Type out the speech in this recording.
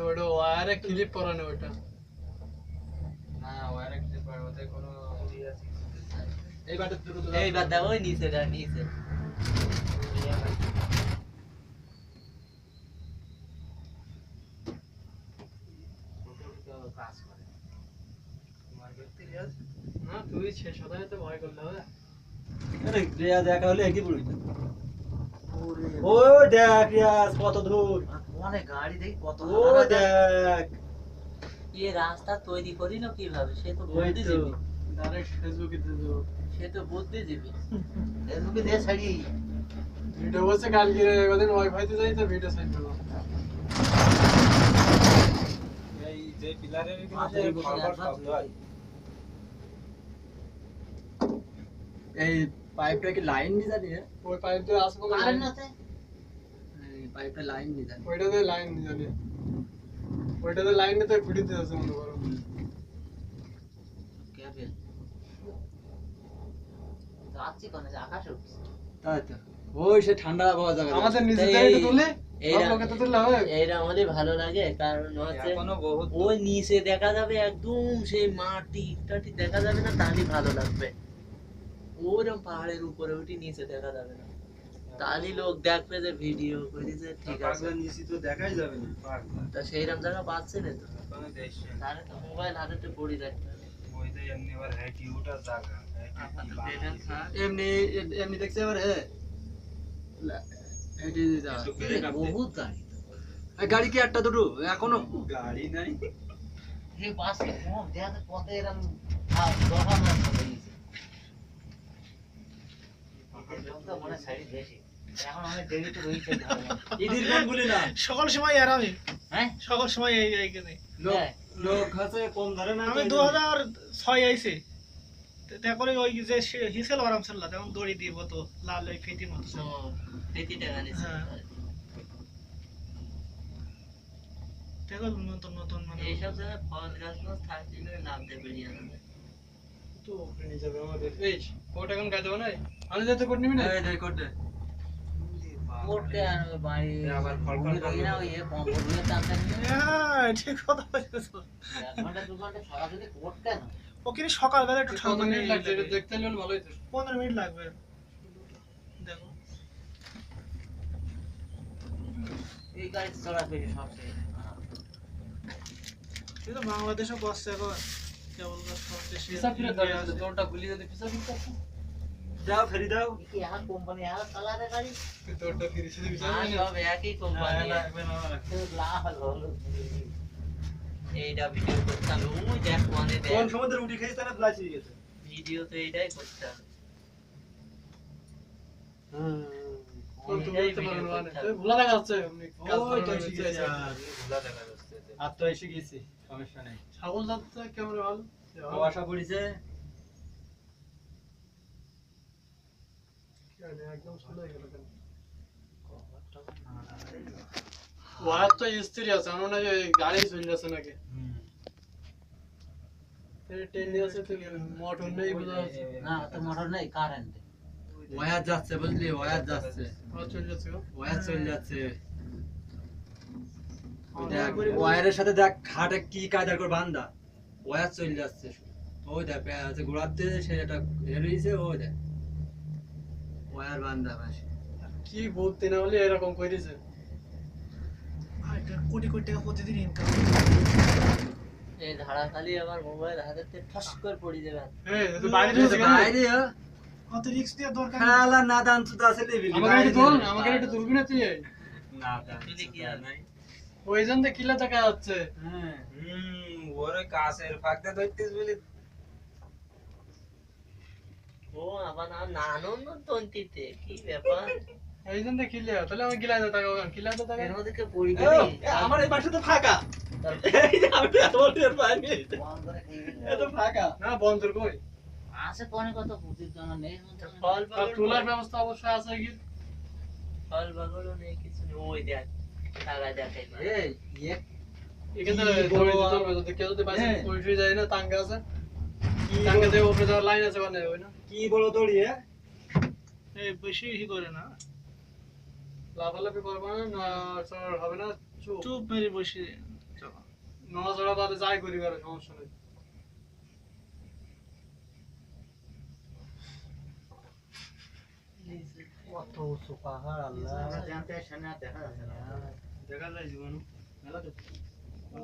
ওটা ওয়ারে ক্লিপ পরানো ওটা। না ওয়ারে ক্লিপ পরানো ওতে কোনো এইবার দুটো তো এইবার দেখো ওই নিচে নিচে কাজ করে তোমার ব্যক্তি রিয়াজ না তুই শেষ হতে তো ভয় করলে হবে। আরে রিয়াজ একা হলে একই পড়বি। ওরে ও দেখ রিয়াজ কত দূর, অনেক গাড়ি দেখি কত ও দেখ এই রাস্তা তৈরি করি না কিভাবে, সে তো ওই তো বুদ্ধিজীবী, ডাইরেক্ট ফেসবুকে দিলো সে তো বুদ্ধিজীবী। ফেসবুকে দিয়ে ছাড়ি ভিডিও বলছে কালকে ওদিন ওয়াইফাই তে যাই তো ভিডিও সাইড করব। এই যে পিলারের মাঝে ফরওয়ার্ড শব্দ হয়, এই পাইপটা কি লাইন নি জানি? ওই পাইপ দিয়ে আসবে না কারেন্ট আছে এই পাইপটা লাইন নি জানি। ওইটাতে লাইন নি জানি, ওইটাতে লাইন নিতে খুঁড়ি দিতে আছে মনে করো। কেবল যাচ্ছি কোনে আকাশে উঠছে তাই তো ওই সে ঠান্ডা আবহাওয়া জায়গা আমাদের নিজে এই- থেকে একটু তুলে এইরা সব লোকে তো তুললে হবে। এইটা আমাদের ভালো লাগে, কারণ হচ্ছে এখনো বহুত ওই নিচে দেখা যাবে একদম সেই মাটি টাটি দেখা যাবে না, তাহলে ভালো লাগবে। ওরকম পাহাড়ের উপরে উঠি নিচে দেখা যাবে না, তাহলে লোক দেখবে যে ভিডিও করেছে, ঠিক আছে। পাগলা নিচে তো দেখাই যাবে না পাগলা তা সেইরকম জায়গা পাচ্ছে না তো, কোনো দেশ তাহলে তো মোবাইল হাতে পড়ে যাচ্ছে। ওই যে এমনি আবার হ্যাকি ওটা জায়গা আপাতত এটা থাক। এমনি এমনি দেখছে আবার হে এটি যা বহুত গাড়ি গাড়ি কি একটা দুটো এখনো গাড়ি নাই এই বাসে কম দেখে কত এরকম দফা মাছ হয়েছে তো মনে সাইড বেশি এখন অনেক দেরি তো রয়েছে ইদির কোন বলি না সকল সময় আর আমি হ্যাঁ সকল সময় এই এইখানে লোক লোক আছে কম ধরে না আমি 2006 আইছি তারপরে ওই যে হিসেল আরাম ছিল তখন দড়ি দিব তো লাল ওই ফিতির মতো ছিল। পেটি টাকা নিচ্ছে। হ্যাঁ। দেখো নতুন নতুন মানে এইসব জায়গায় ফল গাছ মাছ থাকলে নামতে বেরিয়ে যাবে। তো ওখানে নিয়ে যাবে আমাদের এই কোট এখন গাইতে হবে না, আমি যেতে কোট নিবি না। এই যে করতে কোটকে আর ওই বাড়ি আবার ফল ফল ঘুরে না ওই কম্পিউটারে টানতে হ্যাঁ ঠিক কথা বলছো এক ঘন্টা দু ঘন্টা ছাড়া যদি কোট কেন ওখানে সকালবেলা একটু কত ঠান্ডা মিনিট লাগছে এটা দেখতে হলে ভালোই তো। 15 মিনিট লাগবে দেখো এই গাড়ি চলাফেরি সব শেষ কিন্তু বাংলাদেশও করছে এখন কেবল সব দেশে হিসাব ফিরে দাও তোরটা গুলি যদি হিসাব ফিরে দাও ফেরি দাও কি আর কোম্পানি আর চালাতে গাড়ি তোরটা ফিরে হিসাব না, ফিরে সব একই কোম্পানি। লাগবে না লাগবে লাভ হলো এইটা ভিডিও করতে হবে, ওই দেখ মানে দেখ কোন সমুদ্রে উঠি খেয়েছ তারা ব্লাচি গেছে ভিডিও তো এইটাই করতে হবে। কোন তুমি বলতে পারো না মানে তুই ভুলা দেখা যাচ্ছে এমনি কাজ ওই তো করে এসে গেছে ভুলা দেখা যাচ্ছে আর তো এসে গেছি সমস্যা নেই ছাগল যাচ্ছে কেমন ভালো কুয়াশা পড়েছে একদম সুন্দর হয়ে গেল কেন ওয়ার তো স্থির আছে আমার না গাড়ি চলে যাচ্ছে নাকি ট্রেন আছে তো মোটর নেই বোঝা যাচ্ছে না তো মোটর নেই কারেন্ট ওয়ার যাচ্ছে বুঝলি ওয়ার যাচ্ছে ওয়ার চলে যাচ্ছে গো। ওয়ার চলে যাচ্ছে ওই দেখ ওয়ারের সাথে দেখ ঘাটে কি কায়দার করে বান্ধা ওয়ার চলে যাচ্ছে ওই দেখ আছে গোড়াতে সেটা হেরিয়েছে ওই দেখ ওয়ার বান্ধা বাসে কি বলতে না হলে এরকম করেছে কোটি কোটি টাকা প্রতিদিন ইনকাম এই ধারা খালি আমার মোবাইল হাতে ঠাস করে পড়ে যাবে। এই তুই বাইরে যাচ্ছে কেন বাইরে কত রিস্ক দিয়ে দরকার নেই। খালা না দান তো আছে লেবি আমাকে একটু তোল আমাকে একটু তুলবি না তুই না দান তুই কি আর নাই ওই জন তো কিলা দেখা যাচ্ছে হ্যাঁ ওরে কাছের ফাঁকতে ধরতিস বলি ও আমার নানন্দ তন্তিতে কি ব্যাপার, এই জন তো কিলা তাহলে আমি কিলা দা টাকা কিলা দা টাকা এর মধ্যে কেউ পড়ে গেলি? আমার এই পাশে তো ফাঁকা এই যে আমি এত বড় পাইনি বন্ধ করে খেয়ে গেলে। এত ফাঁকা না বন্ধুর কই আছে কোনে কত পুতির জন্য নেই ফল আর বাগল তোলার ব্যবস্থা অবশ্যই আছে কি ফল বাগলও নেই, কিছু নেই। ওই দেখ টাকা দেখাই এই ইয়ে এখানে কি দড়ি বড়- দিতে হবে যদি কেউ যদি বাইসে হ্যাঁ। উল্টে যায় না টাঙ্গা আছে কি টাঙ্গা দিয়ে উপরে যাওয়ার লাইন আছে মানে ওই না কি বড় দড়ি এই বেশি ই করে না লাফালাফি করবে না না চড় হবে না চুপ চুপ মেরে বসে নড়াচড়া বাদে যাই করি বেড়ে সমস্যা নেই। কত উঁচু পাহাড় আল্লাহ। আমরা জানতে সেনা দেখা যাচ্ছে না। দেখা যায় জীবন মেলা দেখি।